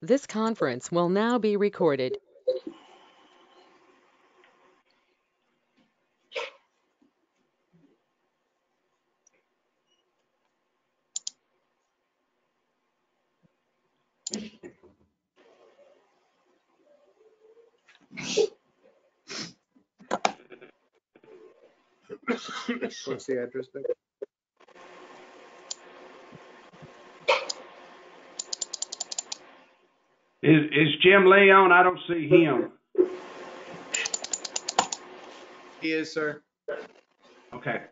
This conference will now be recorded. What's the address there? Is Jim Lee on? I don't see him. He is, sir. Okay.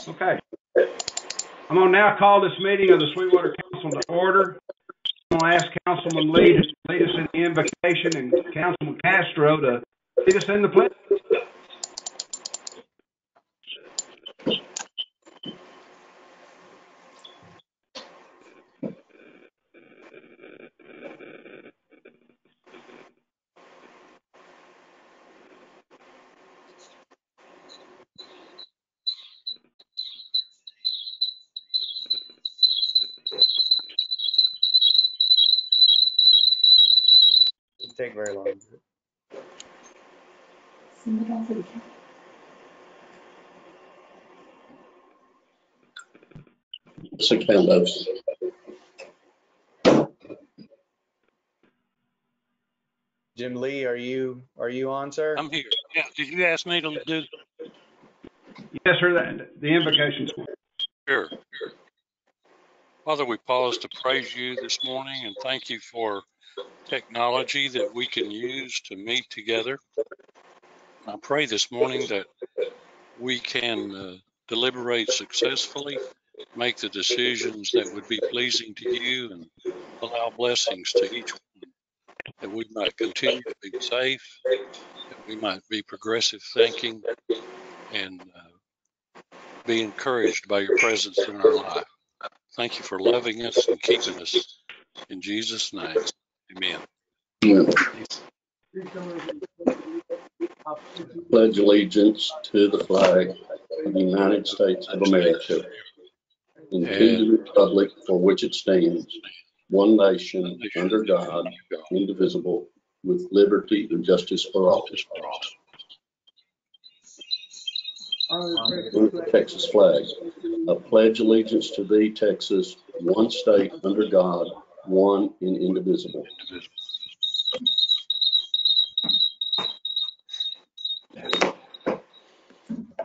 Okay. I'm going to now call this meeting of the Sweetwater Council to order. I'm going to ask Councilman Lee to lead us in the invocation and Councilman Castro to lead us in the pledge. Doesn't take very long. Six windows. Jim Lee, are you on, sir? I'm here. Yeah. Did you ask me to do? Yes, sir. The invocation's Sure. Father, we pause to praise you this morning and thank you for technology that we can use to meet together. I pray this morning that we can deliberate successfully, make the decisions that would be pleasing to you, and allow blessings to each one, that we might continue to be safe, that we might be progressive thinking, and be encouraged by your presence in our life. Thank you for loving us and keeping us. In Jesus' name, amen. Pledge allegiance to the flag of the United States of America and to the republic for which it stands, one nation, under God, indivisible, with liberty and justice for all. The Texas flag. I pledge allegiance to thee, Texas, one state under God, one and indivisible.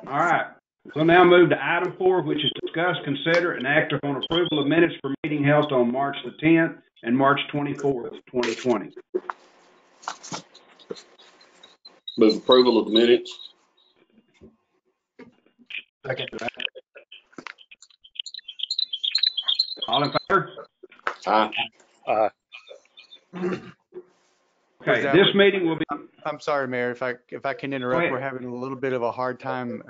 all right. We'll now move to item 4, which is discuss, consider, and act upon approval of minutes for meeting held on March the 10th and March 24th, 2020. Move approval of the minutes. Second. All in favor? Aye. Okay, this meeting will be. I'm sorry, Mayor, if I can interrupt. ahead. We're having a little bit of a hard time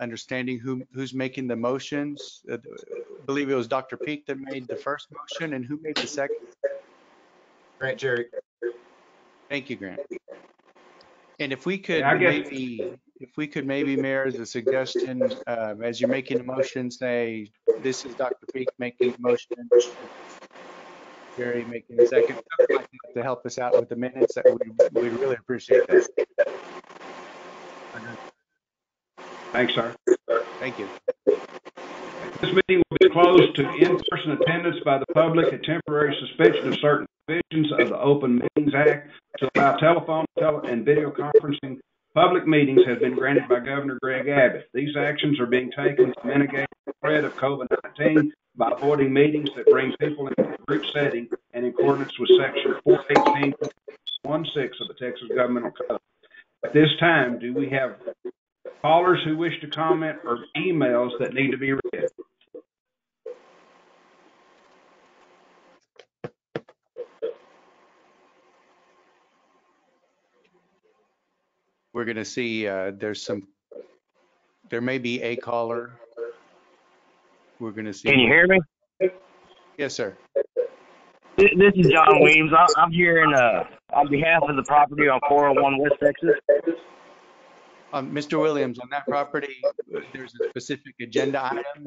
understanding who's making the motions. I believe it was Dr. Peak that made the first motion, and who made the second? Grant Jerry. Thank you, Grant. And if we could Yeah, I guess- maybe, Mayor, as a suggestion, as you're making a motion, say, this is Dr. Peak making the motion, Jerry making the second, something like that to help us out with the minutes, that we really appreciate that. Thanks, sir. Thank you. This meeting will be closed to in-person attendance by the public. A temporary suspension of certain provisions of the Open Meetings Act to allow telephone and video conferencing public meetings has been granted by Governor Greg Abbott. These actions are being taken to mitigate the spread of COVID-19 by avoiding meetings that bring people into a group setting and in accordance with Section 418.16 of the Texas Governmental Code. At this time, do we have callers who wish to comment or emails that need to be read? We're going to see there may be a caller. We're going to see. Can you hear me? Yes, sir. This is John Weems. I'm here on behalf of the property on 401 West Texas. Mr. Williams, on that property, there's a specific agenda item.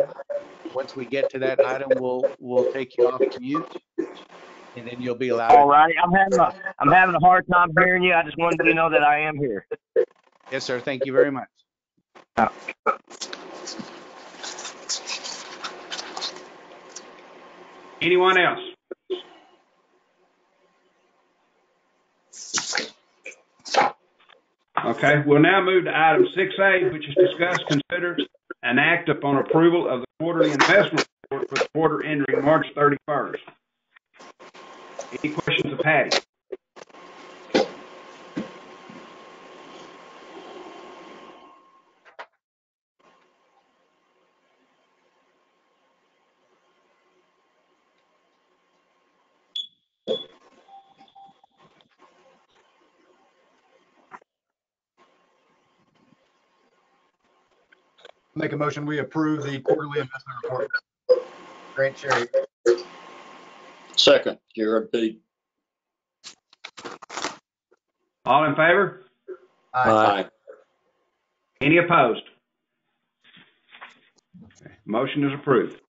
Once we get to that item, we'll take you off mute, and then you'll be allowed. All right. I'm having a hard time hearing you. I just wanted you to know that I am here. Yes, sir. Thank you very much. Anyone else? Okay, we'll now move to item 6A, which is discuss, consider, and act upon approval of the quarterly investment report for the quarter ending March 31st. Any questions of Patty? Make a motion, we approve the quarterly investment report. Grant Cherry. Second, Jared Peak. All in favor? Aye. Any opposed? Okay, motion is approved.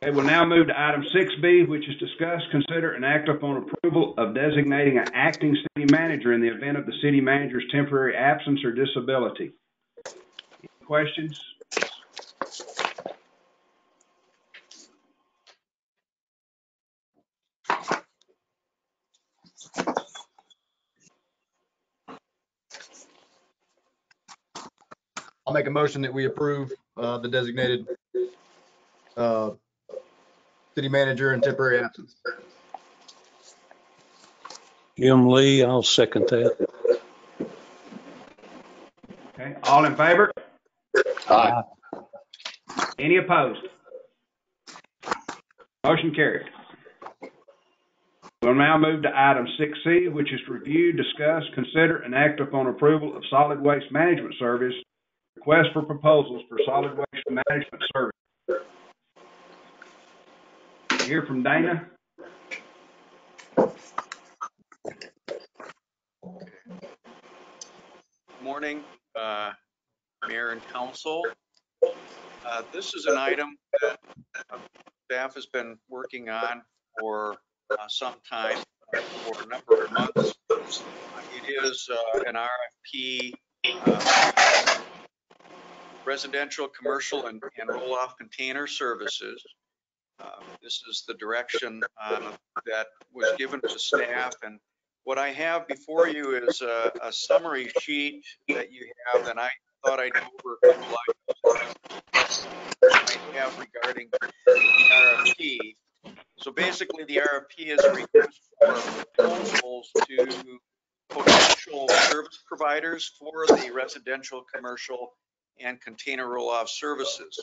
Okay, we'll now move to item 6B, which is discuss, consider, and act upon approval of designating an acting city manager in the event of the city manager's temporary absence or disability. Any questions? I'll make a motion that we approve the designated city manager in temporary absence. Jim Lee, I'll second that. Okay, all in favor? Aye. Any opposed? Motion carried. We'll now move to item 6C, which is to review, discuss, consider, and act upon approval of solid waste management service, request for proposals for solid waste management service. Hear from Dana. Morning, Mayor and Council. This is an item that staff has been working on for some time, for a number of months. It is an RFP, residential, commercial, and roll-off container services. This is the direction that was given to staff, and what I have before you is a summary sheet that you have, and I thought I'd go over a couple items I have regarding the RFP. So basically, the RFP is a request for proposals to potential service providers for the residential, commercial, and container roll-off services.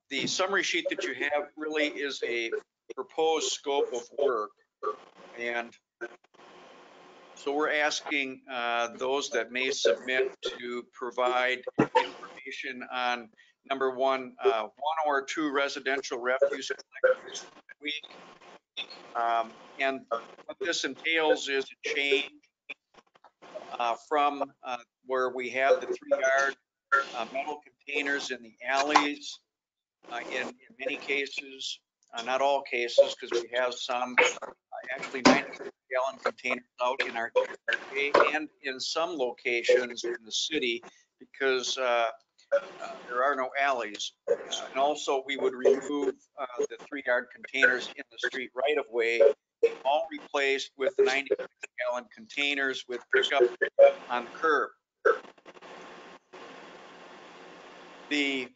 The summary sheet that you have really is a proposed scope of work. And so we're asking those that may submit to provide information on, number one or two residential refuse collectors a week. And what this entails is a change from where we have the 3-yard metal containers in the alleys. In many cases, not all cases, because we have some actually 96-gallon containers out in our area and in some locations in the city because there are no alleys. And also we would remove the 3-yard containers in the street right of way, all replaced with 96-gallon containers with pickup on the curb. The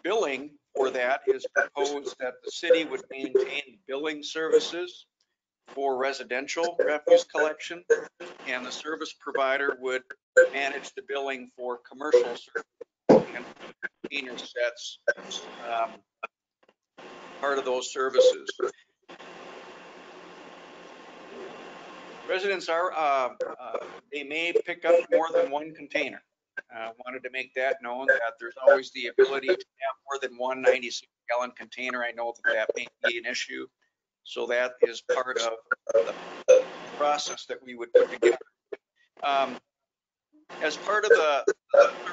billing for that is proposed that the city would maintain billing services for residential refuse collection, and the service provider would manage the billing for commercial service and container sets, part of those services. Residents are, they may pick up more than one container. Wanted to make that known that there's always the ability to have more than one 96-gallon container. I know that may be an issue. So that is part of the process that we would put together. As part of the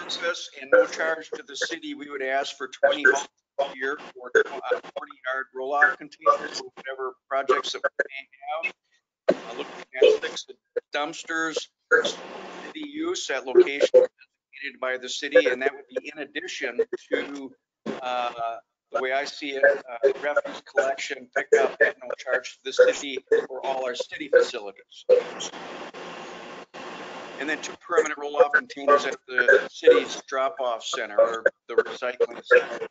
service and no charge to the city, we would ask for 20 homes a year for 40-yard roll-off containers for whatever projects that we may have. Looking at 6 dumpsters, city use at locations designated by the city, and that would be in addition to the way I see it, refuse collection, pickup at no charge to the city for all our city facilities. And then 2 permanent roll-off containers at the city's drop-off center or the recycling center.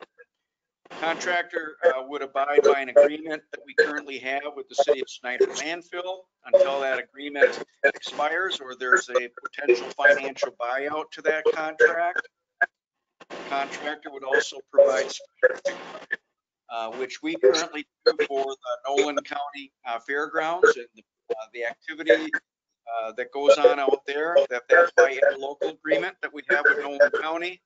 Contractor would abide by an agreement that we currently have with the city of Snyder landfill until that agreement expires or there's a potential financial buyout to that contract. The contractor would also provide which we currently do for the Nolan County Fairgrounds and the activity that goes on out there. That's by a local agreement that we have with Nolan County.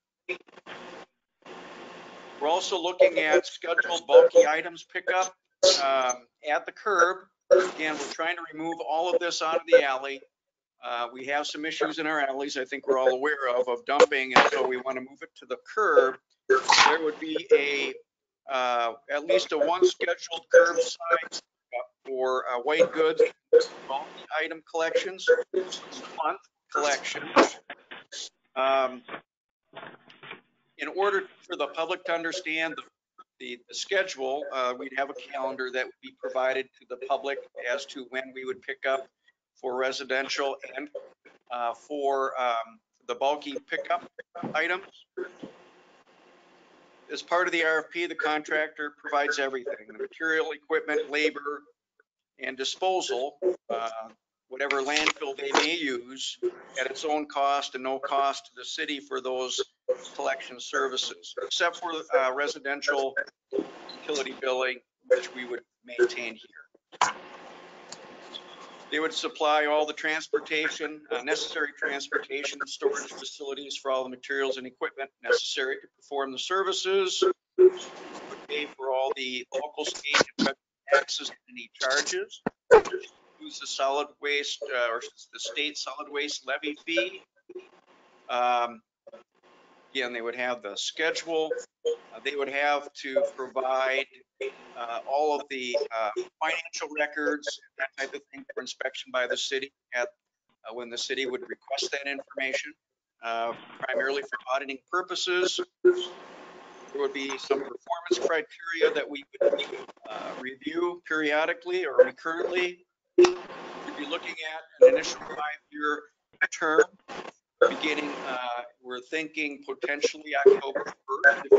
We're also looking at scheduled bulky items pickup at the curb. Again, we're trying to remove all of this out of the alley. We have some issues in our alleys I think we're all aware of dumping, and so we want to move it to the curb. There would be at least a 1 scheduled curbside for white goods, bulky item collections, month collections. In order for the public to understand the schedule, we'd have a calendar that would be provided to the public as to when we would pick up for residential and for the bulky pickup items. As part of the RFP, the contractor provides everything: the material, equipment, labor, and disposal, whatever landfill they may use at its own cost and no cost to the city for those collection services, except for residential utility billing, which we would maintain here. They would supply all the transportation, necessary transportation and storage facilities for all the materials and equipment necessary to perform the services. Would pay for all the local, state, and federal taxes and any charges. Use the solid waste or the state solid waste levy fee. Again, they would have the schedule. They would have to provide all of the financial records, that type of thing, for inspection by the city at when the city would request that information, primarily for auditing purposes. There would be some performance criteria that we would review periodically or recurrently. We'd be looking at an initial 5-year term. Beginning, we're thinking potentially October 1st. If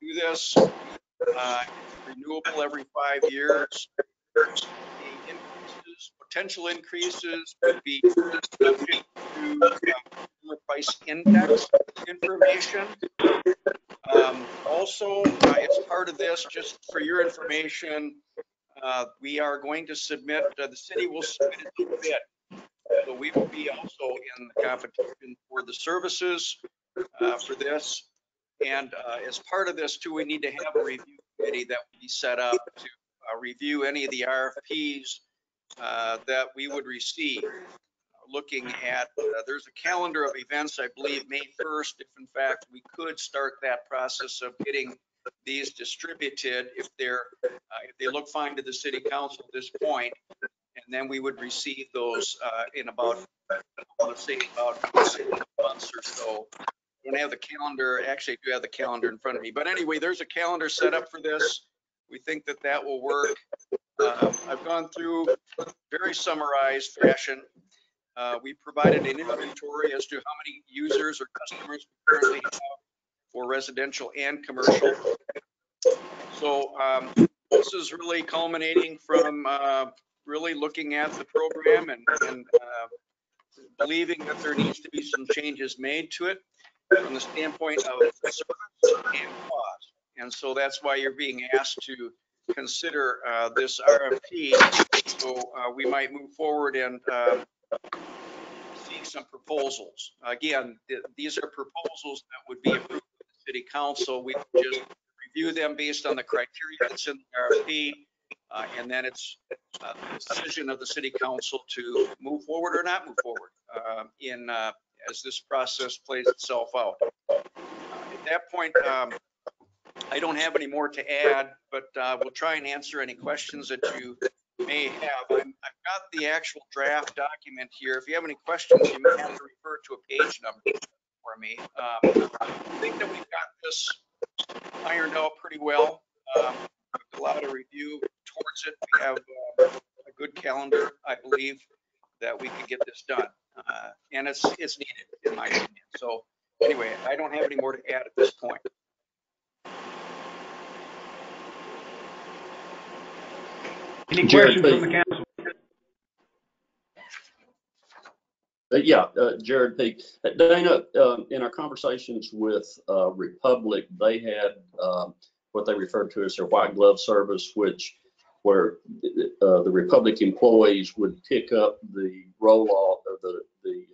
we do this, it's renewable every 5 years. The increases, potential increases would be subject to consumer price index information. Also, as part of this, just for your information, we are going to submit, the city will submit a bid. So we will be also in the competition for the services for this. And as part of this too, we need to have a review committee that will be set up to review any of the RFPs that we would receive. Looking at, there's a calendar of events, I believe May 1st, if in fact we could start that process of getting these distributed, if they look fine to the city council at this point. And then we would receive those in about, I want to say about 6 months or so. I don't have the calendar, actually I do have the calendar in front of me. But anyway, there's a calendar set up for this. We think that that will work. I've gone through very summarized fashion. We provided an inventory as to how many users or customers we currently have for residential and commercial. So this is really culminating from really looking at the program and believing that there needs to be some changes made to it from the standpoint of service and cost. And so that's why you're being asked to consider this RFP. So we might move forward and seek some proposals. Again, these are proposals that would be approved by the city council. We would just review them based on the criteria that's in the RFP. And then it's the decision of the city council to move forward or not move forward in as this process plays itself out. At that point, I don't have any more to add, but we'll try and answer any questions that you may have. I've got the actual draft document here. If you have any questions, you may have to refer to a page number for me. I think that we've got this ironed out pretty well. A lot of review towards it. We have a good calendar, I believe, that we could get this done. And it's needed, in my opinion. So anyway, I don't have any more to add at this point. Any Jared, questions from the council? Jared Peak. Dana, in our conversations with Republic, they had what they referred to as their white glove service, where the Republic employees would pick up the roll-off of the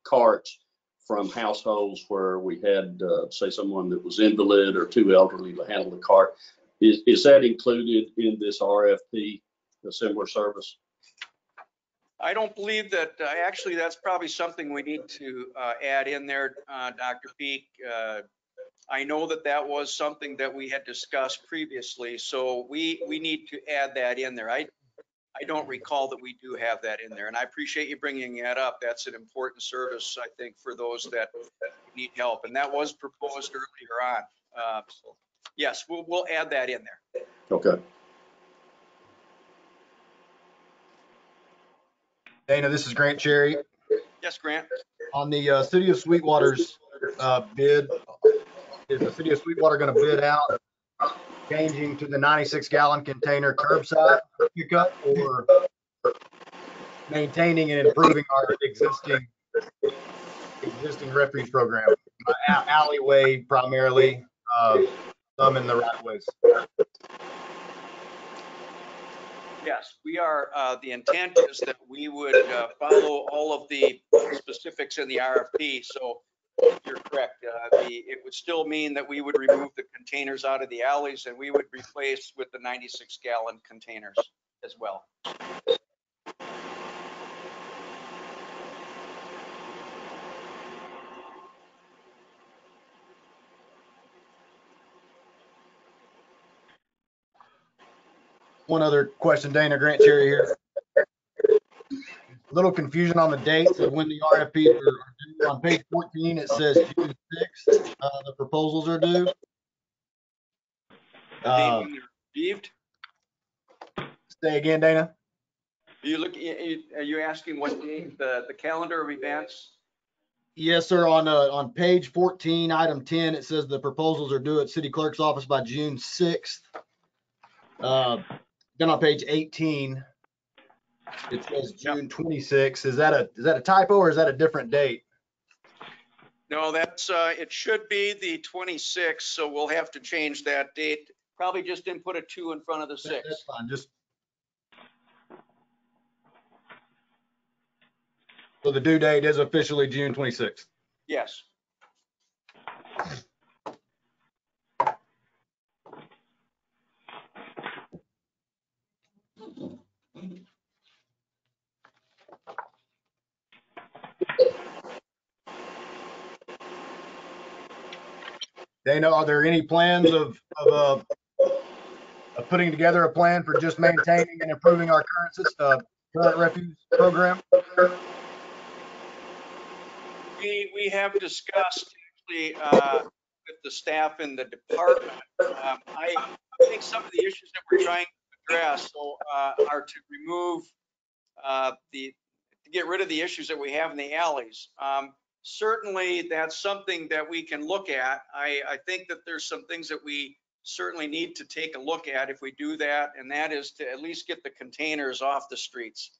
carts from households where we had, say, someone that was invalid or too elderly to handle the cart. Is that included in this RFP, a similar service? I don't believe that. Actually, that's probably something we need to add in there, Dr. Peak. I know that was something that we had discussed previously, so we need to add that in there. I don't recall that we do have that in there, and I appreciate you bringing that up. That's an important service, I think, for those that need help, and that was proposed earlier on. So yes, we'll add that in there. Okay. Dana, this is Grant Cherry. Yes, Grant. On the City of Sweetwater's bid, is the City of Sweetwater going to bid out changing to the 96-gallon container curbside pickup, or maintaining and improving our existing refuge program? Alleyway primarily, some in the right ways. Yes, we are. The intent is that we would follow all of the specifics in the RFP. So you're correct. It would still mean that we would remove the containers out of the alleys, and we would replace with the 96-gallon containers as well. One other question, Dana, Grant Cherry here. A little confusion on the dates of when the RFPs are due. On page 14, it says June 6th, the proposals are due. When they're received? Say again, Dana. Are you asking what date, the calendar of events? Yes, sir. On page 14, item 10, it says the proposals are due at City Clerk's office by June 6th. Then on page 18, it says June 26th. Is that a typo, or is that a different date? No, that's it should be the 26th, so we'll have to change that date. Probably just didn't put a 2 in front of the 6. That's fine. So the due date is officially June 26th. Yes. Dana, are there any plans of putting together a plan for just maintaining and improving our current refuge program? We have discussed actually with the staff in the department. I think some of the issues that we're trying to address are to remove to get rid of the issues that we have in the alleys. Certainly, that's something that we can look at. I think that there's some things that we certainly need to take a look at if we do that, and that is to at least get the containers off the streets.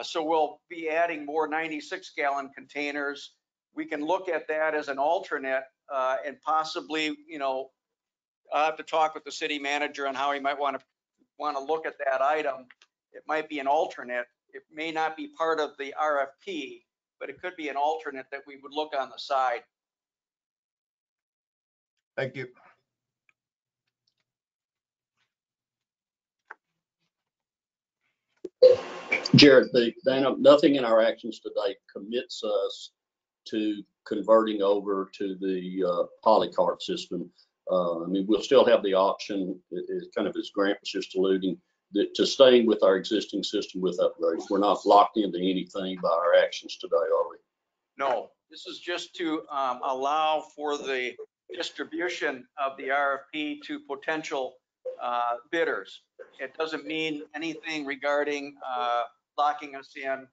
So we'll be adding more 96-gallon containers. We can look at that as an alternate and possibly, I'll have to talk with the city manager on how he might want to look at that item. It might be an alternate. It may not be part of the RFP, but it could be an alternate that we would look on the side. Thank you. Jared, Dana, nothing in our actions today commits us to converting over to the polycart system. I mean, we'll still have the option, kind of as Grant was just alluding, to staying with our existing system with upgrades. We're not locked into anything by our actions today, are we? No, this is just to allow for the distribution of the RFP to potential bidders. It doesn't mean anything regarding locking us in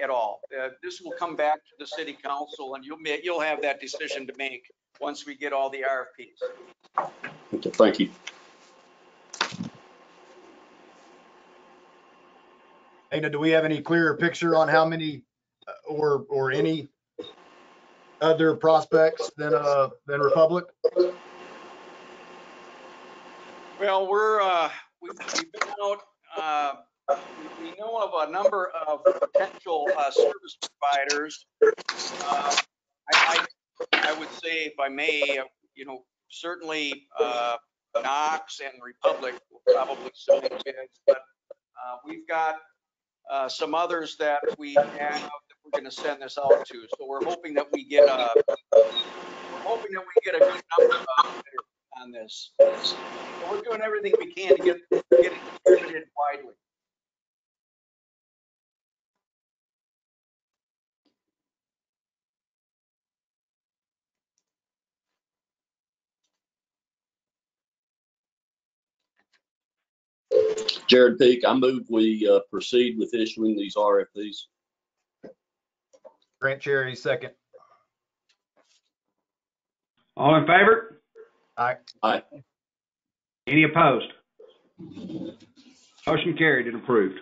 at all. This will come back to the city council, and you'll have that decision to make once we get all the RFPs. Okay, thank you. Dana, do we have any clearer picture on how many or any other prospects than Republic? Well, we've been out. We know of a number of potential service providers. I would say, if I may, certainly Knox and Republic will probably submit bids, but we've got some others that we have that we're going to send this out to. So we're hoping that we get a good number on this. So we're doing everything we can to get it distributed widely. Jared Peak, I move we proceed with issuing these RFPs. Grant Cherry, second. All in favor? Aye. Aye. Any opposed? Motion carried and approved.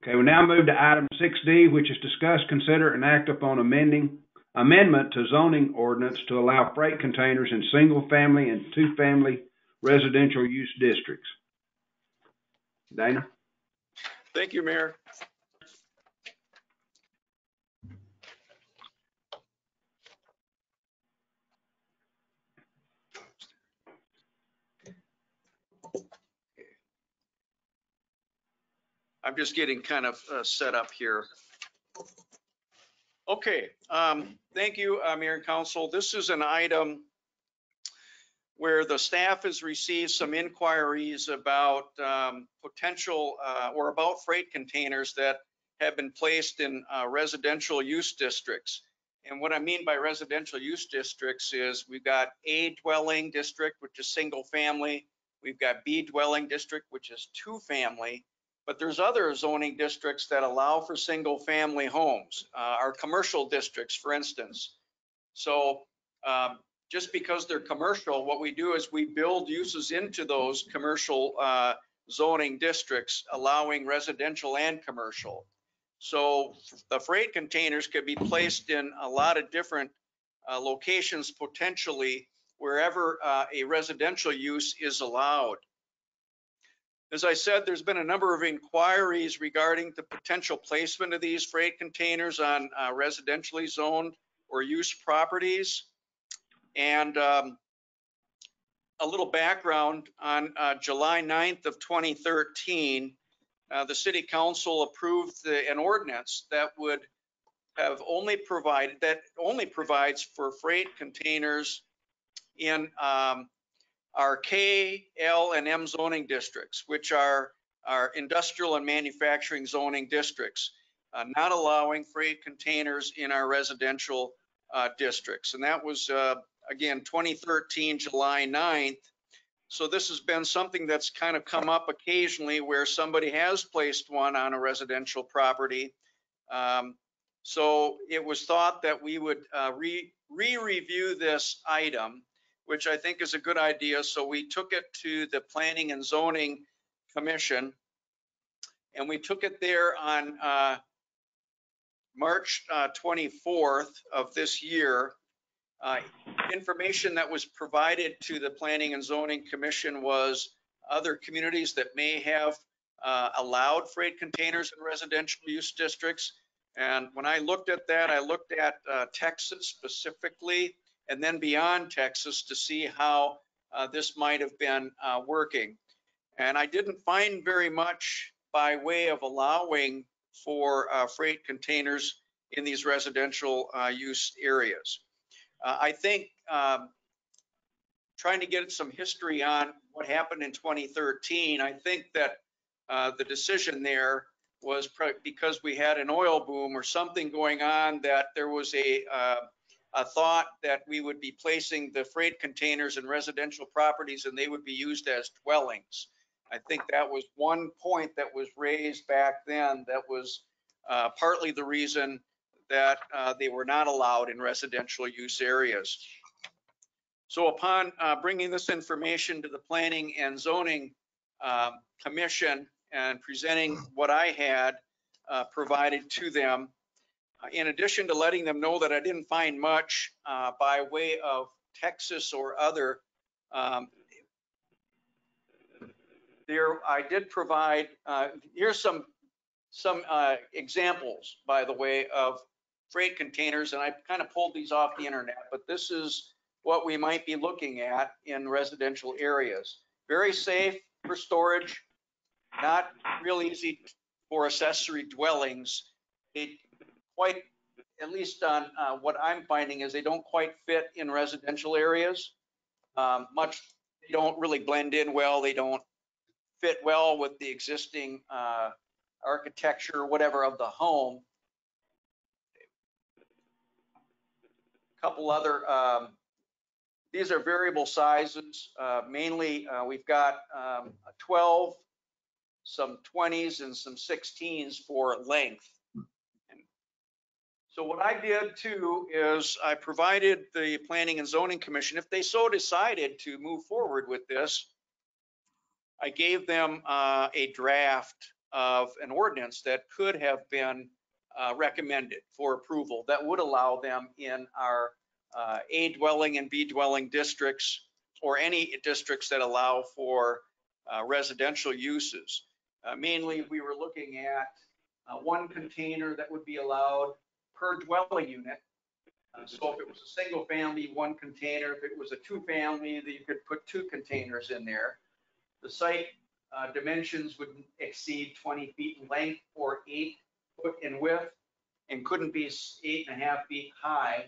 Okay, we now move to item 6D, which is discuss, consider, and act upon amendment to zoning ordinance to allow freight containers in single-family and two-family residential use districts. Dana? Thank you, Mayor. I'm just getting kind of set up here. Okay, thank you, Mayor and Council. This is an item where the staff has received some inquiries about potential or about freight containers that have been placed in residential use districts. And what I mean by residential use districts is we've got A dwelling district, which is single family. We've got B dwelling district, which is two family. But there's other zoning districts that allow for single family homes, our commercial districts, for instance. So just because they're commercial, what we do is we build uses into those commercial zoning districts, allowing residential and commercial. So the freight containers could be placed in a lot of different locations, potentially wherever a residential use is allowed. As I said, there's been a number of inquiries regarding the potential placement of these freight containers on residentially zoned or used properties. And a little background, on July 9th of 2013, the City Council approved an ordinance that would have only provides for freight containers in our K, L, and M zoning districts, which are our industrial and manufacturing zoning districts, not allowing freight containers in our residential districts. And that was, again, 2013, July 9th. So this has been something that's kind of come up occasionally where somebody has placed one on a residential property. So it was thought that we would re-review this item, which I think is a good idea. So we took it to the Planning and Zoning Commission, and we took it there on March 24th of this year. Information that was provided to the Planning and Zoning Commission was other communities that may have allowed freight containers in residential use districts. And when I looked at that, I looked at Texas specifically, and then beyond Texas to see how this might have been working. And I didn't find very much by way of allowing for freight containers in these residential use areas. I think trying to get some history on what happened in 2013, I think that the decision there was because we had an oil boom or something going on, that there was a thought that we would be placing the freight containers in residential properties and they would be used as dwellings. I think that was one point that was raised back then that was partly the reason that they were not allowed in residential use areas. So upon bringing this information to the Planning and Zoning Commission and presenting what I had provided to them, in addition to letting them know that I didn't find much by way of Texas or other, I did provide, here's some examples, by the way, of freight containers, and I kind of pulled these off the internet, but this is what we might be looking at in residential areas. Very safe for storage, not real easy for accessory dwellings. They quite, at least on what I'm finding, is they don't quite fit in residential areas. They don't really blend in well. They don't fit well with the existing architecture, whatever, of the home. A couple other, these are variable sizes. Mainly, we've got a 12, some 20s, and some 16s for length. So what I did too is I provided the Planning and Zoning Commission, if they so decided to move forward with this, I gave them a draft of an ordinance that could have been recommended for approval that would allow them in our A dwelling and B dwelling districts, or any districts that allow for residential uses. Mainly, we were looking at one container that would be allowed per dwelling unit. So if it was a single family, one container. If it was a two family, you could put two containers in there. The site dimensions wouldn't exceed 20 feet in length or 8 foot in width, and couldn't be 8.5 feet high.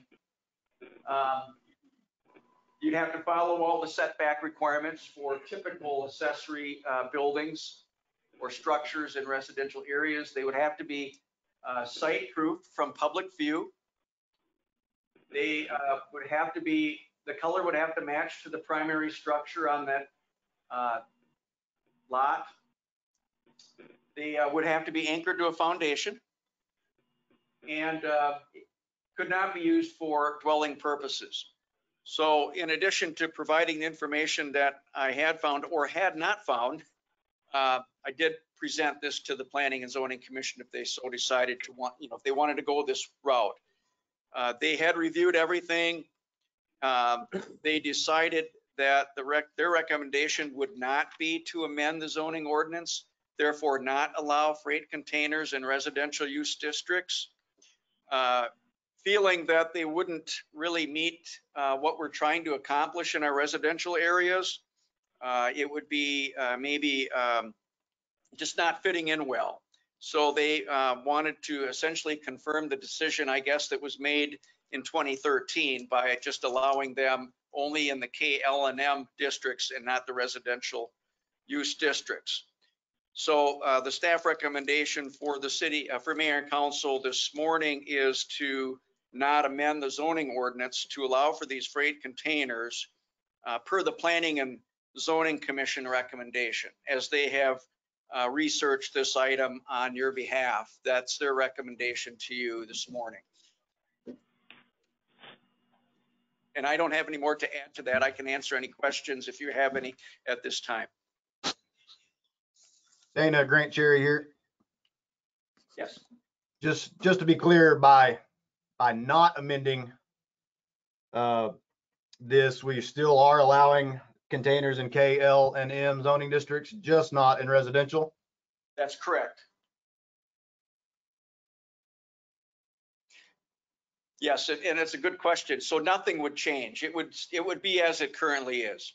You'd have to follow all the setback requirements for typical accessory buildings or structures in residential areas. They would have to be site-proof from public view. They would have to be, the color would have to match to the primary structure on that lot. They would have to be anchored to a foundation, and could not be used for dwelling purposes. So in addition to providing the information that I had found or had not found, I did present this to the Planning and Zoning Commission if they so decided to want, if they wanted to go this route. They had reviewed everything. They decided that their recommendation would not be to amend the zoning ordinance, therefore not allow freight containers in residential use districts, feeling that they wouldn't really meet what we're trying to accomplish in our residential areas. It would be maybe just not fitting in well. So they wanted to essentially confirm the decision, I guess, that was made in 2013 by just allowing them only in the KL&M districts and not the residential use districts. So the staff recommendation for the city, for mayor and council this morning, is to not amend the zoning ordinance to allow for these freight containers per the Planning and Zoning Commission recommendation, as they have researched this item on your behalf. That's their recommendation to you this morning. And I don't have any more to add to that. I can answer any questions if you have any at this time. Dana, Grant Cherry here. Yes. Just to be clear, by not amending this, we still are allowing containers in K, L, and M zoning districts, just not in residential? That's correct. Yes, and it's a good question. So nothing would change. It would be as it currently is.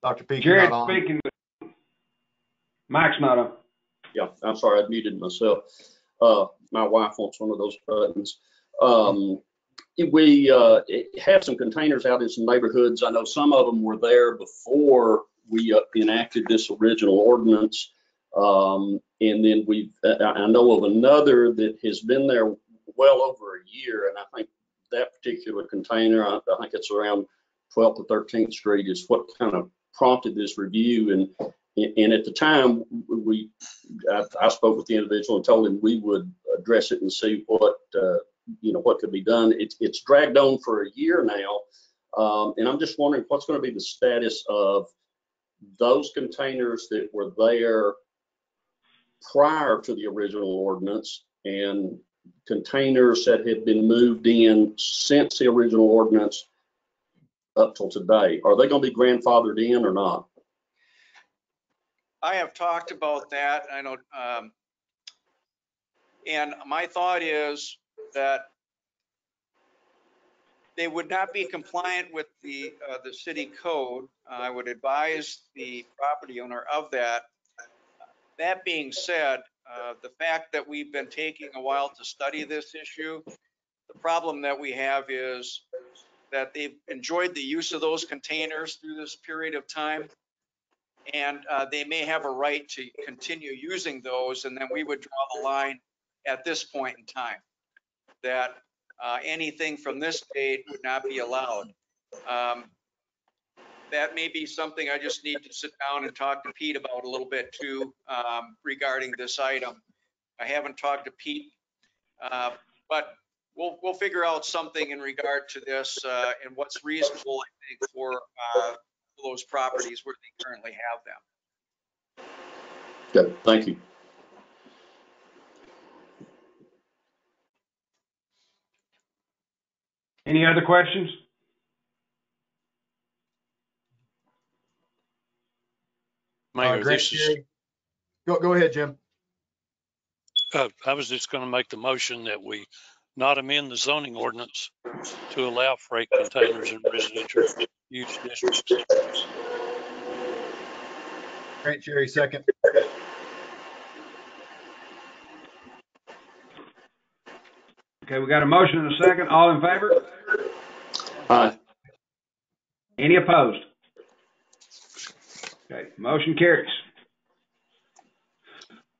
Dr. Peak, you're Jared not on. speaking. Mike's not on. Yeah, I'm sorry, I muted myself. My wife wants one of those buttons. We have some containers out in some neighborhoods. I know some of them were there before we enacted this original ordinance. And then I know of another that has been there well over a year. And I think that particular container, I think it's around 12th to 13th Street, is what kind of prompted this review. And at the time, I spoke with the individual and told him we would address it and see what could be done. It's dragged on for a year now, and I'm just wondering what's going to be the status of those containers that were there prior to the original ordinance and containers that have been moved in since the original ordinance up till today. Are they going to be grandfathered in or not? I have talked about that. I know, and my thought is that they would not be compliant with the city code. I would advise the property owner of that. That being said, the fact that we've been taking a while to study this issue, the problem that we have is that they've enjoyed the use of those containers through this period of time. And they may have a right to continue using those, and then we would draw the line at this point in time that anything from this date would not be allowed. That may be something I just need to sit down and talk to Pete about a little bit too, regarding this item. I haven't talked to Pete, but we'll figure out something in regard to this and what's reasonable, I think, for those properties where they currently have them. Good, thank you. Any other questions? Mayor, Grant, this is, go ahead, Jim. I was just going to make the motion that we not amend the zoning ordinance to allow freight containers in residential use districts. Grant Cherry, second. Okay, we got a motion and a second. All in favor? Aye. Any opposed? Okay, motion carries.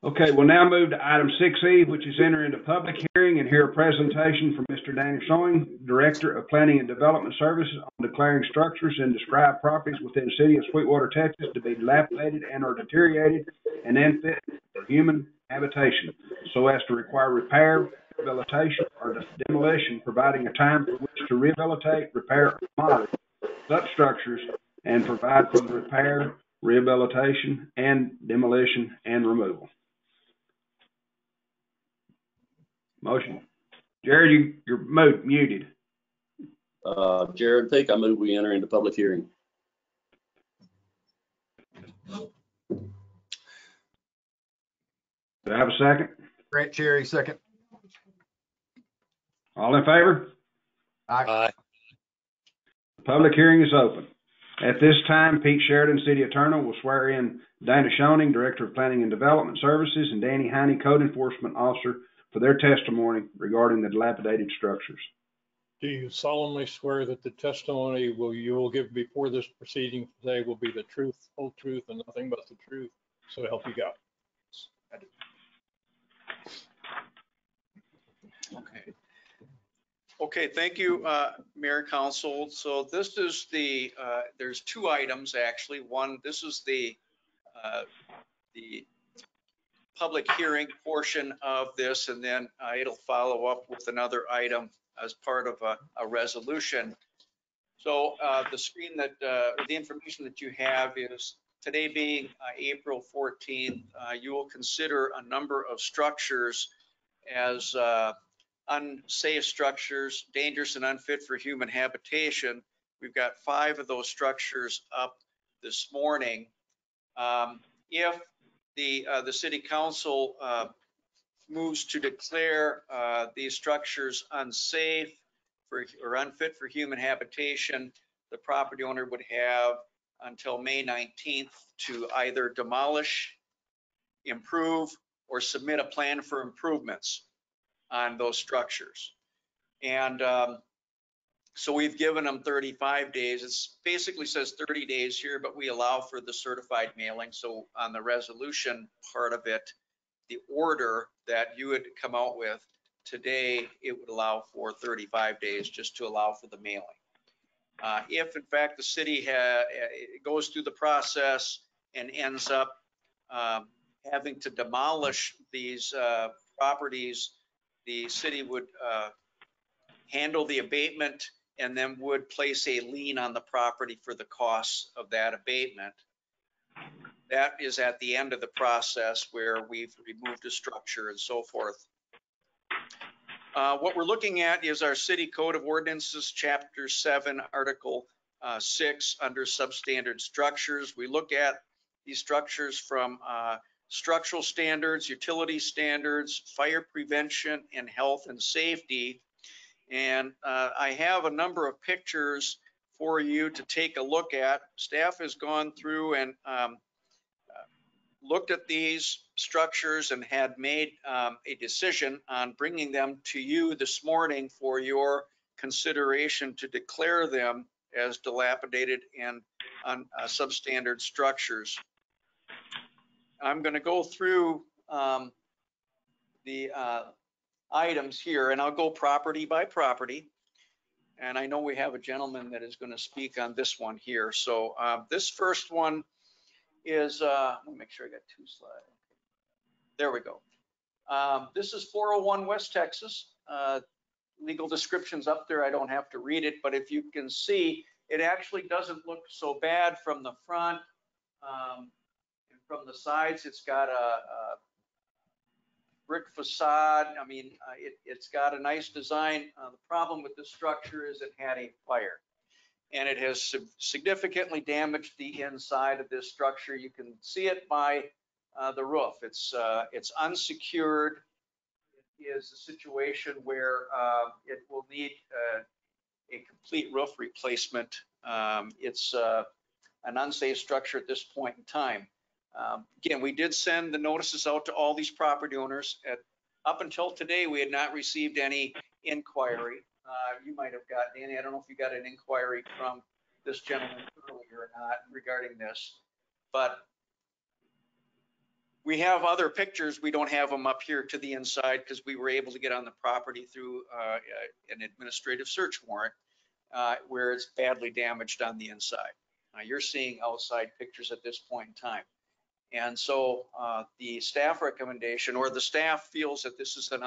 Okay, we'll now move to item 6E, which is enter into public hearing and hear a presentation from Mr. Danny Showing, Director of Planning and Development Services, on declaring structures and described properties within the city of Sweetwater, Texas to be dilapidated and or deteriorated and unfit for human habitation, so as to require repair, rehabilitation, or demolition, providing a time for which to rehabilitate, repair, or demolish such structures, and provide for the repair, rehabilitation, and demolition and removal. Motion. Jared, you're muted. Jared Peak, I move we enter into public hearing. Do I have a second? Grant Cherry, second. All in favor? Aye. The public hearing is open. At this time, Pete Sheridan, City Attorney, will swear in Dana Schoening, Director of Planning and Development Services, and Danny Heine, Code Enforcement Officer, for their testimony regarding the dilapidated structures. Do you solemnly swear that the testimony you will give before this proceeding today will be the truth, whole truth, and nothing but the truth? So help you God. Okay, thank you, Mayor and Council. So this is there's two items actually. One, this is the public hearing portion of this, and then it'll follow up with another item as part of a resolution. So the screen that, the information that you have is today being April 14th, you will consider a number of structures as unsafe structures, dangerous and unfit for human habitation. We've got 5 of those structures up this morning. If the City Council moves to declare these structures unsafe or unfit for human habitation, the property owner would have until May 19th to either demolish, improve, or submit a plan for improvements on those structures. And so we've given them 35 days. It's basically says 30 days here, but we allow for the certified mailing. So on the resolution part of it, the order that you would come out with today, it would allow for 35 days just to allow for the mailing. If in fact the city goes through the process and ends up having to demolish these properties, the city would handle the abatement and then would place a lien on the property for the costs of that abatement. That is at the end of the process where we've removed a structure and so forth. What we're looking at is our City Code of Ordinances, Chapter 7, Article 6, under substandard structures. We look at these structures from structural standards, utility standards, fire prevention, and health and safety. And I have a number of pictures for you to take a look at. Staff has gone through and looked at these structures and had made a decision on bringing them to you this morning for your consideration to declare them as dilapidated and substandard structures. I'm going to go through the items here, and I'll go property by property. And I know we have a gentleman that is going to speak on this one here. So this first one is, let me make sure I got 2 slides. There we go. This is 401 West Texas. Legal description's up there. I don't have to read it, but if you can see, it actually doesn't look so bad from the front. And from the sides, it's got a brick facade. I mean, it's got a nice design. The problem with this structure is it had a fire, and it has significantly damaged the inside of this structure. You can see it by the roof. It's unsecured. It is a situation where it will need a complete roof replacement. It's an unsafe structure at this point in time. Again, we did send the notices out to all these property owners. Up until today, we had not received any inquiry. You might have got, Danny, I don't know if you got an inquiry from this gentleman earlier or not regarding this, but we have other pictures. We don't have them up here to the inside because we were able to get on the property through an administrative search warrant where it's badly damaged on the inside. You're seeing outside pictures at this point in time. And so the staff recommendation, or the staff feels that this is an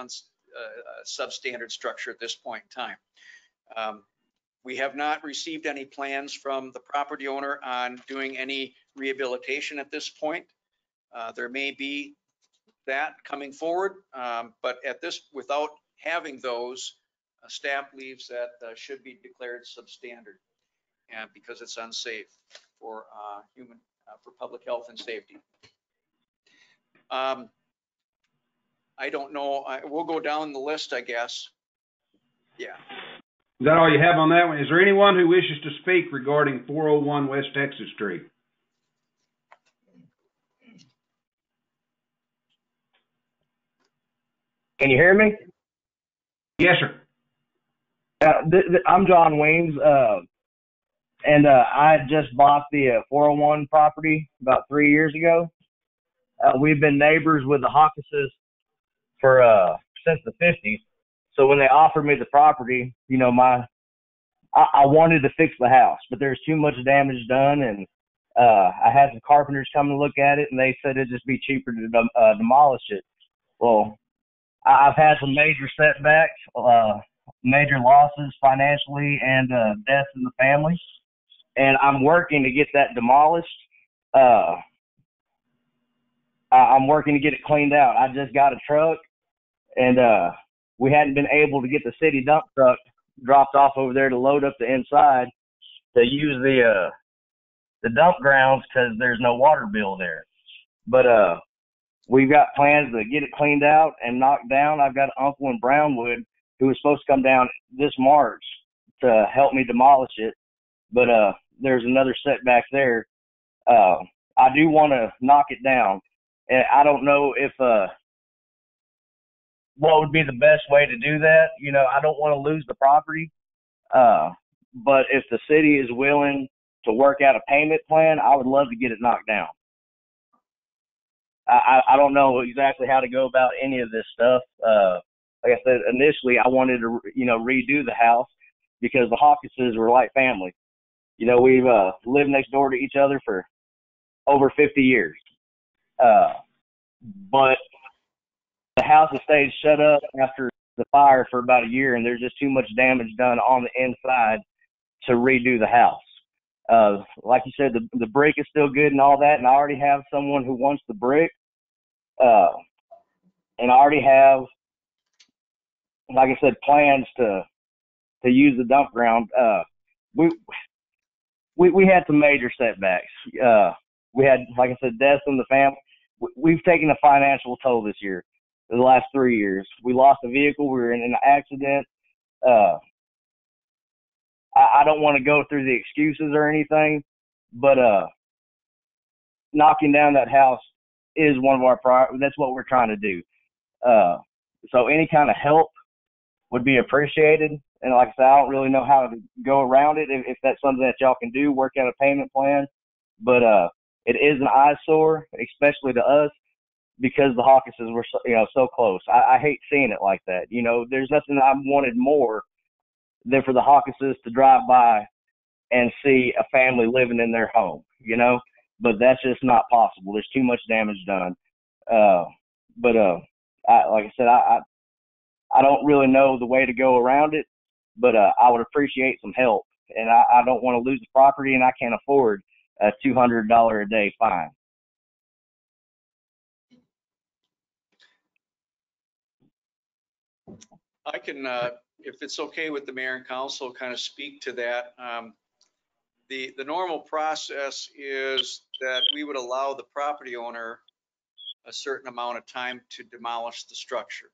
substandard structure at this point in time. We have not received any plans from the property owner on doing any rehabilitation at this point. There may be that coming forward, but at this, without having those, staff believes that should be declared substandard, and because it's unsafe for for public health and safety. I don't know. We'll go down the list, I guess. Yeah. Is that all you have on that one? Is there anyone who wishes to speak regarding 401 West Texas Street? Can you hear me? Yes, sir. I'm John Weems, and I just bought the 401 property about 3 years ago. We've been neighbors with the Hawkises for since the 50s. So when they offered me the property, you know, I wanted to fix the house, but there's too much damage done, and I had some carpenters come and look at it, and they said it'd just be cheaper to demolish it. Well, I've had some major setbacks, major losses financially, and deaths in the family, and I'm working to get that demolished. I'm working to get it cleaned out. I just got a truck, and we hadn't been able to get the city dump truck dropped off over there to load up the inside to use the dump grounds because there's no water bill there. But we've got plans to get it cleaned out and knocked down. I've got an uncle in Brownwood who was supposed to come down this March to help me demolish it. but there's another setback there. I do want to knock it down, and I don't know if what would be the best way to do that. You know, I don't want to lose the property, but if the city is willing to work out a payment plan, I would love to get it knocked down. I don't know exactly how to go about any of this stuff. Like I said, initially I wanted to, you know, redo the house because the Hawkinses were like family. You know, we've lived next door to each other for over 50 years. But the house has stayed shut up after the fire for about a year, and there's just too much damage done on the inside to redo the house. Like you said, the brick is still good and all that, and I already have someone who wants the brick. And I already have, like I said, plans to use the dump ground. We had some major setbacks. We had, like I said, deaths in the family. We've taken a financial toll this year, the last 3 years. We lost a vehicle. We were in an accident. I don't want to go through the excuses or anything, but knocking down that house is one of our priorities. That's what we're trying to do. So any kind of help would be appreciated. And like I said, I don't really know how to go around it. If that's something that y'all can do, work out a payment plan. But it is an eyesore, especially to us, because the Hawkinses were so close. I hate seeing it like that. You know, there's nothing I wanted more than for the Hawkinses to drive by and see a family living in their home, you know, but that's just not possible. There's too much damage done. Like I said, I don't really know the way to go around it, but I would appreciate some help, and I don't want to lose the property, and I can't afford a $200 a day fine. I can, if it's okay with the mayor and council, kind of speak to that. The normal process is that we would allow the property owner a certain amount of time to demolish the structure.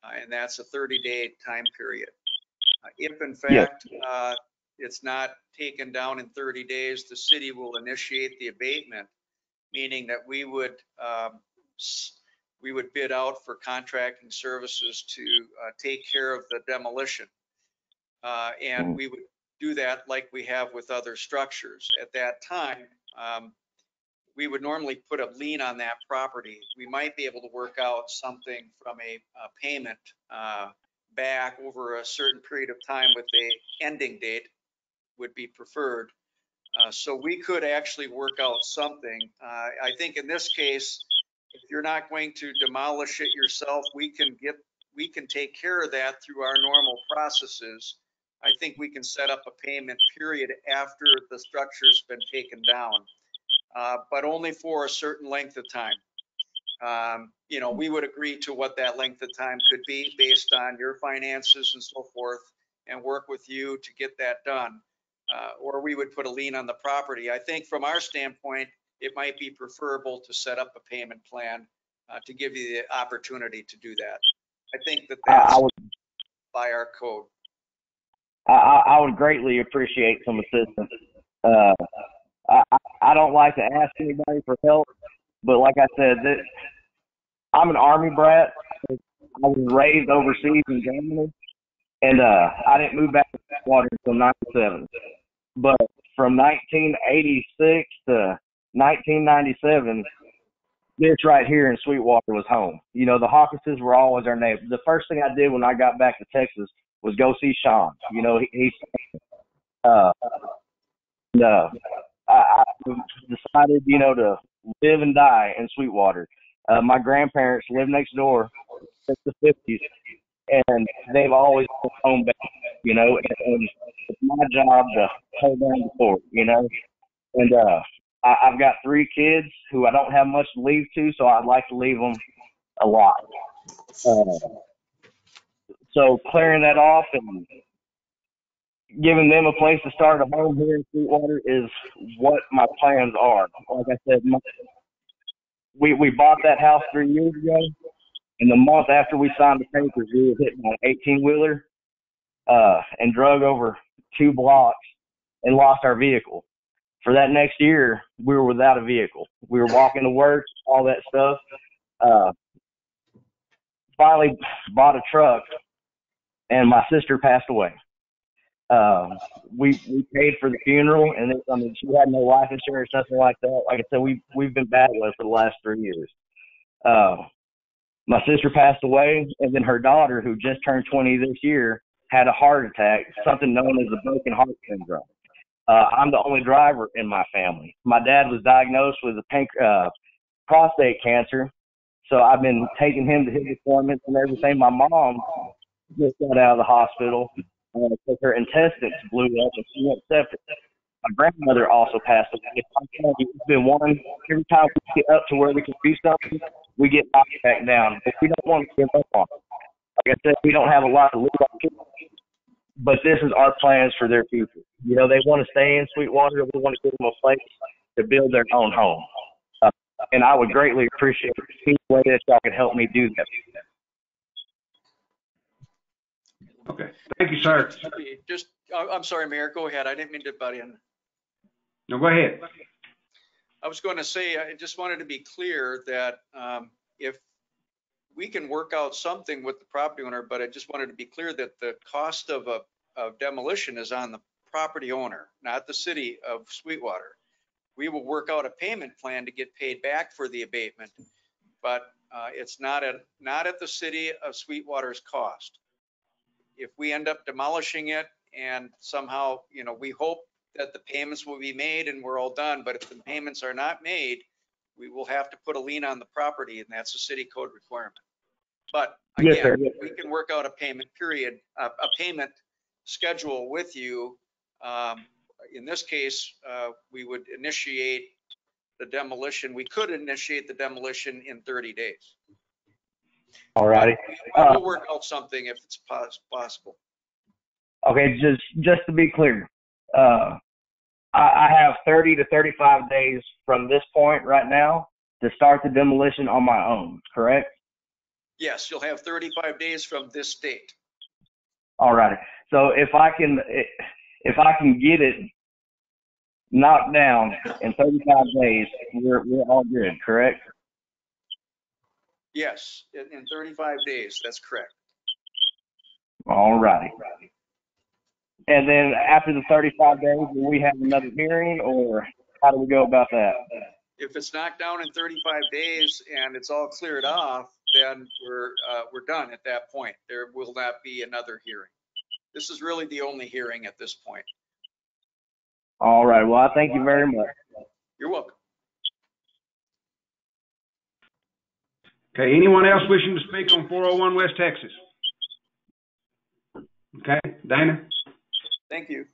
And that's a 30-day time period. If in fact it's not taken down in 30 days, the city will initiate the abatement, meaning that we would bid out for contracting services to take care of the demolition. And we would do that like we have with other structures. At that time, we would normally put a lien on that property. We might be able to work out something from a payment back over a certain period of time with a ending date would be preferred. So we could actually work out something. I think in this case, if you're not going to demolish it yourself, we can take care of that through our normal processes. I think we can set up a payment period after the structure's been taken down, but only for a certain length of time. You know, we would agree to what that length of time could be based on your finances and so forth, and work with you to get that done. Or we would put a lien on the property. I think from our standpoint, it might be preferable to set up a payment plan to give you the opportunity to do that. I think that that's by our code. I would greatly appreciate some assistance. I don't like to ask anybody for help, but like I said, I'm an Army brat. I was raised overseas in Germany, and I didn't move back to Sweetwater until 97. But from 1986 to 1997, this right here in Sweetwater was home. You know, the Hawkinses were always our neighbors. The first thing I did when I got back to Texas was go see Sean. You know, I decided, you know, to live and die in Sweetwater. My grandparents lived next door since the 50s, and they've always been home back, you know, and it's my job to hold down the fort, you know. And I've got 3 kids who I don't have much to leave to, so I'd like to leave them a lot. So clearing that off and giving them a place to start a home here in Sweetwater is what my plans are. Like I said, we bought that house 3 years ago, and the month after we signed the papers, we were hitting an 18-wheeler and drug over 2 blocks and lost our vehicle. For that next year, we were without a vehicle. We were walking to work, all that stuff. Finally bought a truck, and my sister passed away. We paid for the funeral, and I mean, she had no life insurance, nothing like that. Like I said, we've been battling for the last 3 years. My sister passed away, and then her daughter, who just turned 20 this year, had a heart attack, something known as the broken heart syndrome. I'm the only driver in my family. My dad was diagnosed with prostate cancer, so I've been taking him to his appointments and everything. My mom just got out of the hospital because her intestines blew up and she went septic. My grandmother also passed away. I'm telling you, it's been one. Every time we get up to where we can do something, we get knocked back down. But we don't want to give up on it. Like I said, we don't have a lot to lose on kids, but this is our plans for their future. You know, they want to stay in Sweetwater. We want to give them a place to build their own home. And I would greatly appreciate any way that y'all could help me do that. Okay. Thank you, sir. I'm sorry, Mayor, go ahead. I didn't mean to butt in. No, go ahead. I was going to say, I just wanted to be clear that if we can work out something with the property owner, but I just wanted to be clear that the cost of demolition is on the property owner, not the city of Sweetwater. We will work out a payment plan to get paid back for the abatement, but it's not at the city of Sweetwater's cost. If we end up demolishing it and somehow, you know, we hope that the payments will be made and we're all done, but if the payments are not made, we will have to put a lien on the property, and that's a city code requirement. But again, we can work out a payment period, a payment schedule with you. In this case, we would initiate the demolition. We could initiate the demolition in 30 days. All righty. We'll work out something if it's possible. Okay, just to be clear, I have 30 to 35 days from this point right now to start the demolition on my own, correct? Yes, you'll have 35 days from this date. All righty. So if I can get it knocked down in 35 days, we're all good, correct? Yes, in 35 days, that's correct. All righty. And then after the 35 days, will we have another hearing, or how do we go about that? If it's knocked down in 35 days and it's all cleared off, then we're done at that point. There will not be another hearing. This is really the only hearing at this point. All right. Well, I thank you very much. You're welcome. Okay. Anyone else wishing to speak on 401 West Texas? Okay. Dana? Thank you.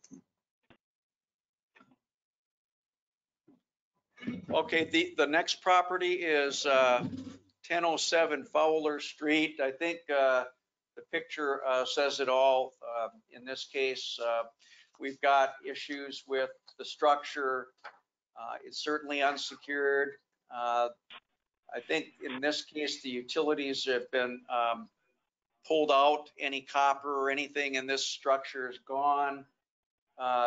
Okay, the next property is 1007 Fowler Street. I think the picture says it all. In this case, we've got issues with the structure. It's certainly unsecured. I think in this case, the utilities have been pulled out. Any copper or anything in this structure is gone.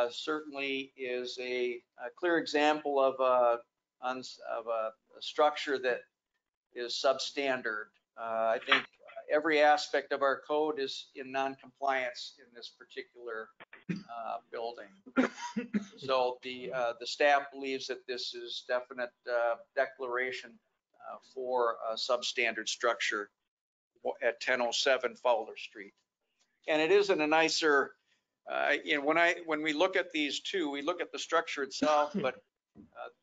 Certainly is a clear example of a structure that is substandard. I think every aspect of our code is in non-compliance in this particular building. So the staff believes that this is definite declaration for a substandard structure at 1007 Fowler Street. And it is in a nicer, you know, when we look at these two, we look at the structure itself, but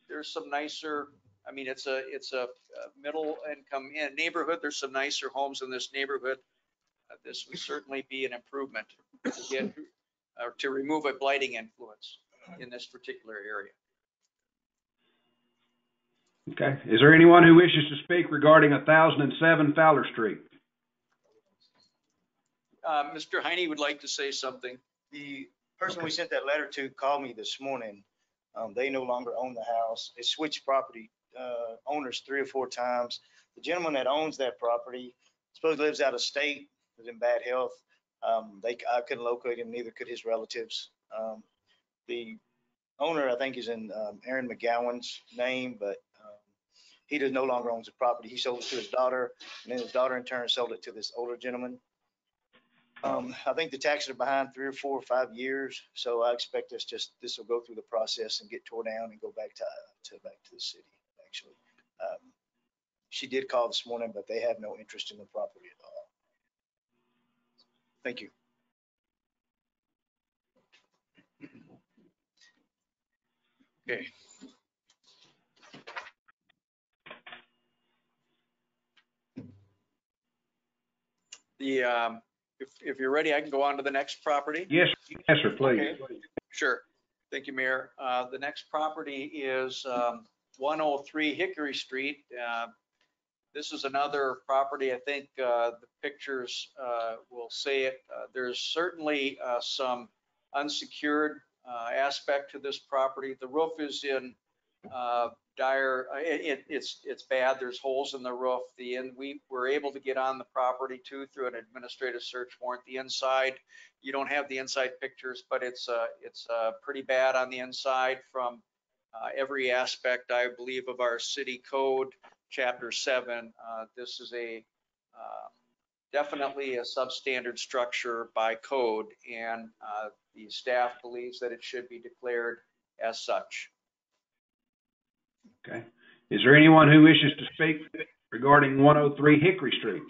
there's some nicer, I mean, it's a middle income neighborhood. There's some nicer homes in this neighborhood. This would certainly be an improvement to get to remove a blighting influence in this particular area. Okay. Is there anyone who wishes to speak regarding 1007 Fowler Street? Mr. Heine would like to say something. The person we sent that letter to called me this morning. They no longer own the house. They switched property owners 3 or 4 times. The gentleman that owns that property supposedly lives out of state, is in bad health. I couldn't locate him, neither could his relatives. The owner, I think, is in Aaron McGowan's name, but he no longer owns the property. He sold it to his daughter, and then his daughter in turn sold it to this older gentleman. I think the taxes are behind 3 or 4 or 5 years, so I expect this will go through the process and get tore down and go back to the city. Actually, she did call this morning, but they have no interest in the property at all. Thank you. Okay. If you're ready, I can go on to the next property. Yes, sir, please. Okay. Sure. Thank you, Mayor. The next property is 103 Hickory Street. This is another property. I think the pictures will say it. There's certainly some unsecured aspect to this property. The roof is in dire, it's bad. There's holes in the roof. We were able to get on the property too through an administrative search warrant. The inside, you don't have the inside pictures, but it's pretty bad on the inside from every aspect, I believe, of our city code, chapter 7. This is definitely a substandard structure by code, and the staff believes that it should be declared as such. Okay. Is there anyone who wishes to speak regarding 103 Hickory Street?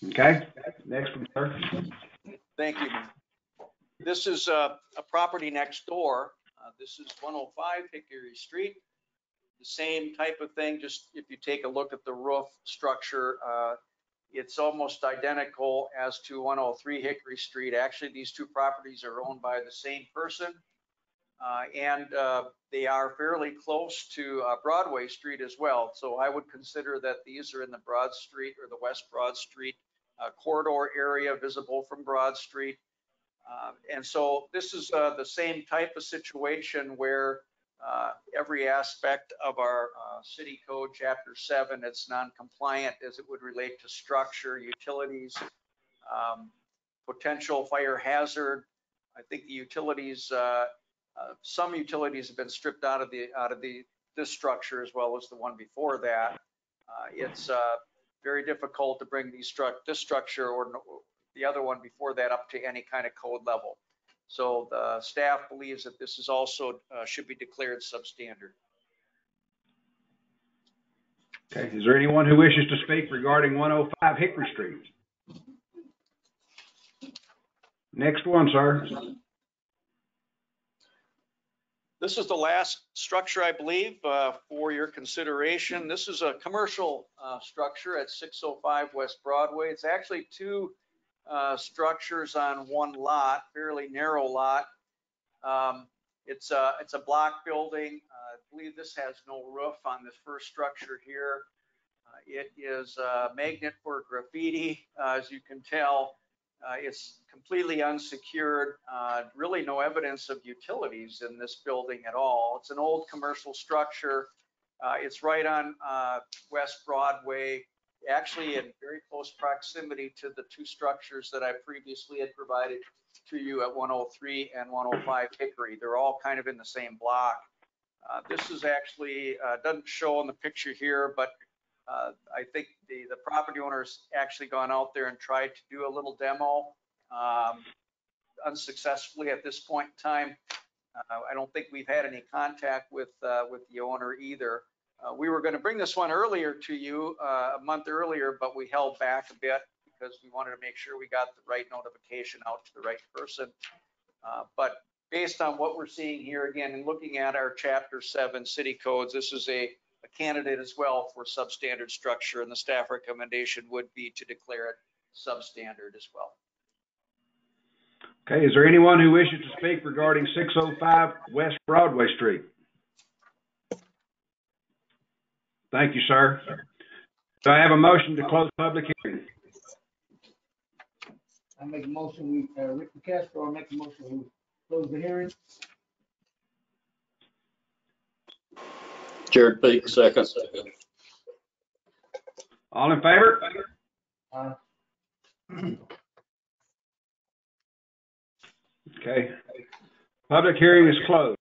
Okay. Next one, sir. Thank you. This is a property next door. This is 105 Hickory Street. The same type of thing, just if you take a look at the roof structure, it's almost identical as to 103 Hickory Street. Actually, these two properties are owned by the same person. And they are fairly close to Broadway Street as well. So I would consider that these are in the Broad Street or the West Broad Street corridor area visible from Broad Street. And so this is the same type of situation where every aspect of our city code, chapter 7, it's non-compliant as it would relate to structure, utilities, potential fire hazard. I think the utilities, some utilities have been stripped out of this structure as well as the one before that. It's very difficult to bring this structure or the other one before that up to any kind of code level. So the staff believes that this is also should be declared substandard. Okay. Is there anyone who wishes to speak regarding 105 Hickory Street? Next one, sir. This is the last structure, I believe, for your consideration. This is a commercial structure at 605 West Broadway. It's actually two structures on one lot, fairly narrow lot. It's a block building. I believe this has no roof on this first structure here. It is a magnet for graffiti, as you can tell. It's completely unsecured, really no evidence of utilities in this building at all. It's an old commercial structure. It's right on West Broadway, actually in very close proximity to the two structures that I previously had provided to you at 103 and 105 Hickory. They're all kind of in the same block. This is actually, doesn't show on the picture here, but I think the property owner's actually gone out there and tried to do a little demo unsuccessfully at this point in time. I don't think we've had any contact with the owner either. We were going to bring this one earlier to you a month earlier, but we held back a bit because we wanted to make sure we got the right notification out to the right person. But based on what we're seeing here again and looking at our chapter 7 city codes, this is a candidate as well for substandard structure, and the staff recommendation would be to declare it substandard as well. Okay, is there anyone who wishes to speak regarding 605 West Broadway Street? Thank you, sir. Do I have a motion to close public hearing? I make a motion, Rick Castro, I make a motion to close the hearing. Jared Peak, second. All in favor? Okay. Public hearing is closed.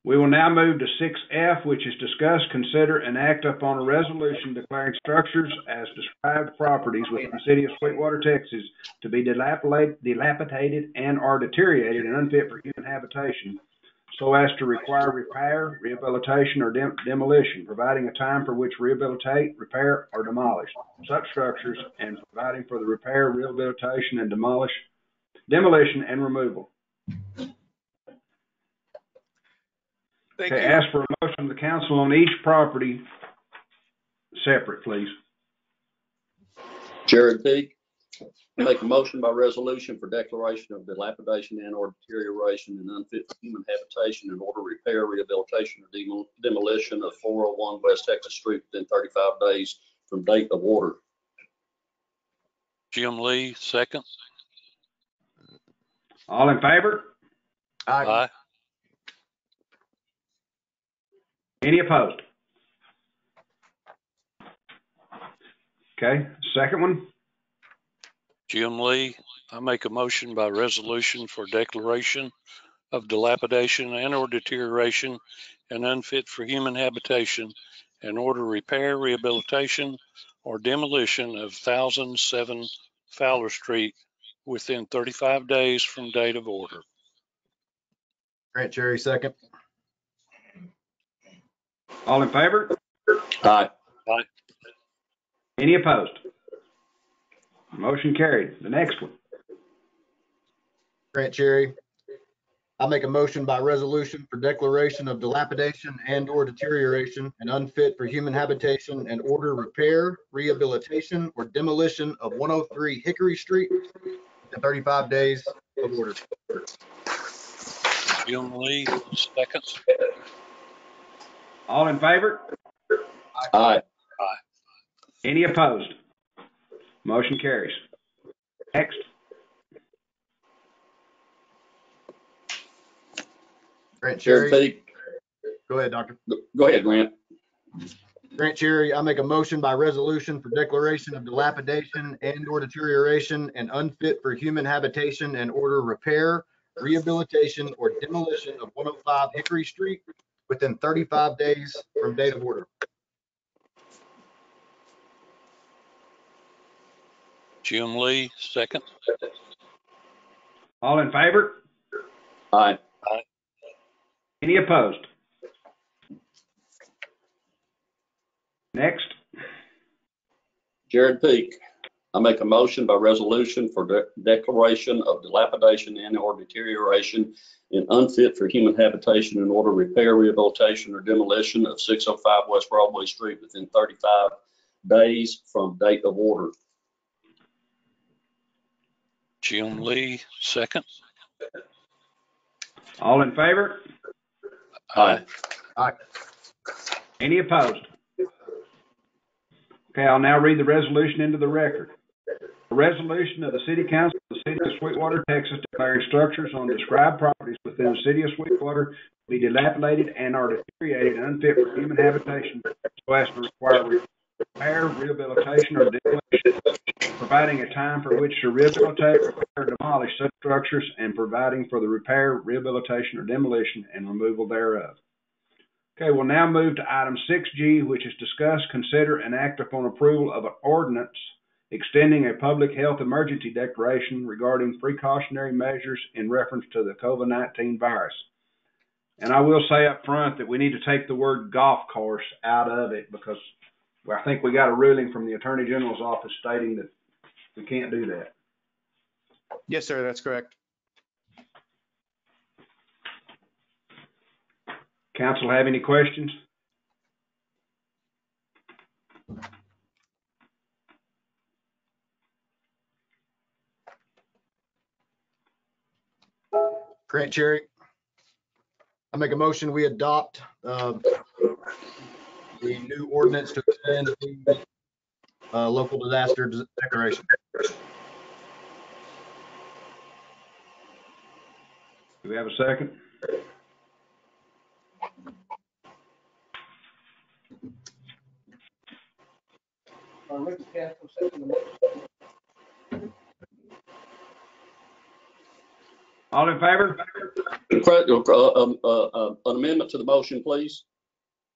We will now move to 6F, which is discuss, consider, and act upon a resolution declaring structures as described properties within the city of Sweetwater, Texas, to be dilapidated and are deteriorated and unfit for human habitation, so as to require repair, rehabilitation, or demolition, providing a time for which rehabilitate, repair, or demolish such structures, and providing for the repair, rehabilitation, and demolition and removal. Thank Okay, you. ask for a motion from the council on each property separate, please. Jared Peak, make a motion by resolution for declaration of dilapidation and or deterioration and unfit for human habitation in order repair, rehabilitation, or demolition of 401 West Texas Street within 35 days from date of order. Jim Lee, second. All in favor? Aye. Any opposed? Okay, second one. Jim Lee, I make a motion by resolution for declaration of dilapidation and or deterioration and unfit for human habitation and order repair, rehabilitation, or demolition of 1007 Fowler Street within 35 days from date of order. Grant Cherry, second. All in favor? Aye. Aye. Any opposed? Motion carried. The next one. Grant Cherry. I'll make a motion by resolution for declaration of dilapidation and or deterioration and unfit for human habitation and order repair, rehabilitation, or demolition of 103 Hickory Street in 35 days of order. Jim Lee, second. All in favor? Aye. Aye. Any opposed? Motion carries. Next. Grant Jared Cherry. Peak, Go ahead, Doctor. go ahead, Grant. Grant Cherry, I make a motion by resolution for declaration of dilapidation and or deterioration and unfit for human habitation and order repair, rehabilitation, or demolition of 105 Hickory Street within 35 days from date of order. Jim Lee, second. All in favor? Aye. Any opposed? Next. Jared Peak, I make a motion by resolution for declaration of dilapidation and or deterioration and unfit for human habitation in order repair, rehabilitation, or demolition of 605 West Broadway Street within 35 days from date of order. Jim Lee, second. All in favor? Aye. Aye. Any opposed? Okay, I'll now read the resolution into the record. A resolution of the City Council of the City of Sweetwater, Texas, declaring structures on described properties within the City of Sweetwater to be dilapidated and are deteriorated and unfit for human habitation, so as to require repair, rehabilitation, or demolition, providing a time for which to rehabilitate, repair, or demolish such structures, and providing for the repair, rehabilitation, or demolition and removal thereof. Okay, we'll now move to item 6G, which is discuss, consider, and act upon approval of an ordinance extending a public health emergency declaration regarding precautionary measures in reference to the COVID-19 virus. And I will say up front that we need to take the word golf course out of it because I think we got a ruling from the Attorney General's office stating that we can't do that. Yes, sir, that's correct. Council have any questions? Grant Cherry. I make a motion, we adopt the new ordinance to extend the local disaster declaration. Do we have a second? Ricky Castro, second the motion. All in favor? An amendment to the motion, please.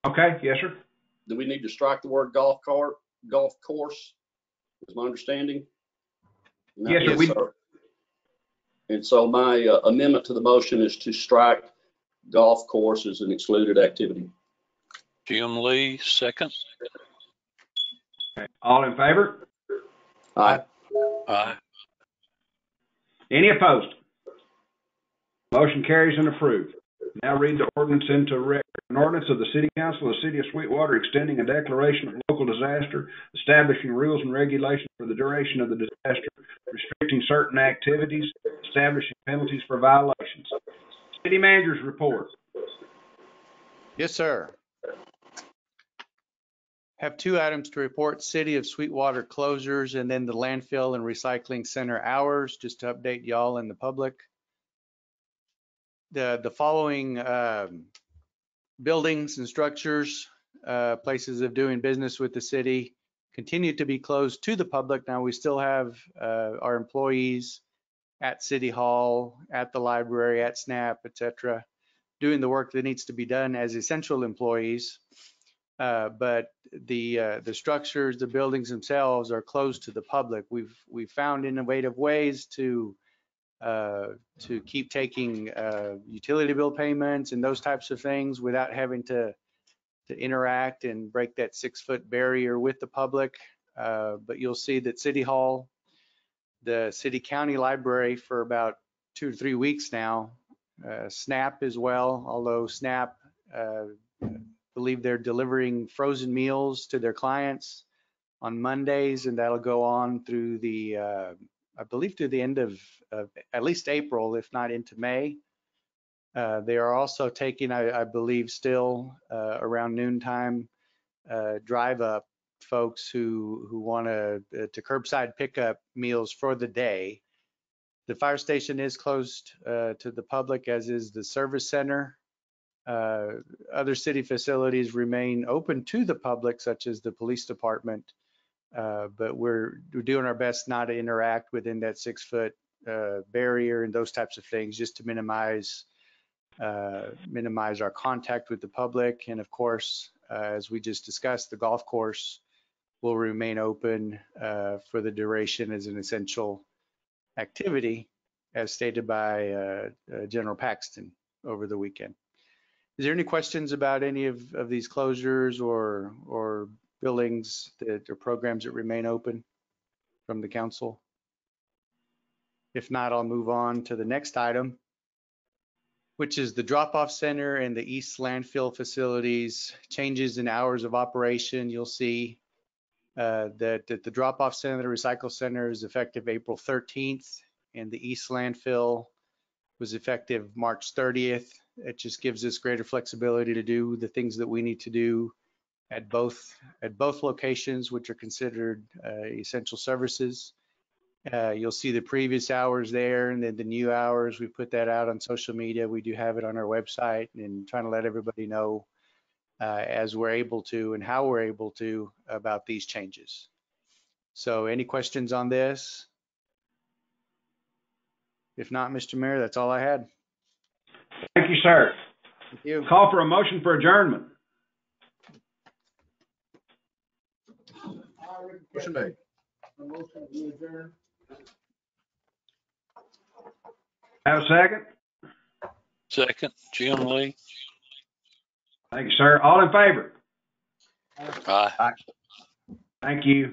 Okay, yes, sir. Do we need to strike the word golf course? Is my understanding? Yes, sir. Yes, sir. And so my amendment to the motion is to strike golf course as an excluded activity. Jim Lee, second. Okay. All in favor? Aye. Aye. Any opposed? Motion carries and approved. Now read the ordinance into record. An ordinance of the City Council of the City of Sweetwater extending a declaration of local disaster, establishing rules and regulations for the duration of the disaster, restricting certain activities, establishing penalties for violations. City Manager's report. Yes, sir. Have two items to report: City of Sweetwater closures and then the landfill and recycling center hours, just to update y'all and the public. The following buildings and structures, places of doing business with the city, continue to be closed to the public. Now we still have our employees at City Hall, at the library, at SNAP, etc., doing the work that needs to be done as essential employees. But the structures, the buildings themselves are closed to the public. We've found innovative ways to keep taking utility bill payments and those types of things without having to interact and break that 6-foot barrier with the public. But you'll see that City Hall, the City County Library for about 2 to 3 weeks now, SNAP as well, although SNAP believe they're delivering frozen meals to their clients on Mondays, and that'll go on through the, I believe through the end of at least April, if not into May. They are also taking, I believe still around noontime, drive up folks who want to curbside pickup meals for the day. The fire station is closed to the public, as is the service center. Other city facilities remain open to the public, such as the police department, but we're doing our best not to interact within that 6-foot barrier and those types of things, just to minimize our contact with the public. And of course, as we just discussed, the golf course will remain open for the duration as an essential activity, as stated by General Paxton over the weekend. Is there any questions about any of these closures or buildings that or programs that remain open from the council? If not, I'll move on to the next item, which is the drop-off center and the East landfill facilities. Changes in hours of operation. You'll see that the drop-off center, the recycle center, is effective April 13th, and the East landfill was effective March 30th. It just gives us greater flexibility to do the things that we need to do at both locations, which are considered essential services. You'll see the previous hours there, and then the new hours. We put that out on social media. We do have it on our website, and trying to let everybody know as we're able to and how we're able to about these changes. So any questions on this? If not, Mr. Mayor, that's all I had. Thank you, sir. Thank you. Call for a motion for adjournment. Motion made. A motion to adjourn. Have a second? Second, Jim Lee. Thank you, sir. All in favor? Aye. Thank you.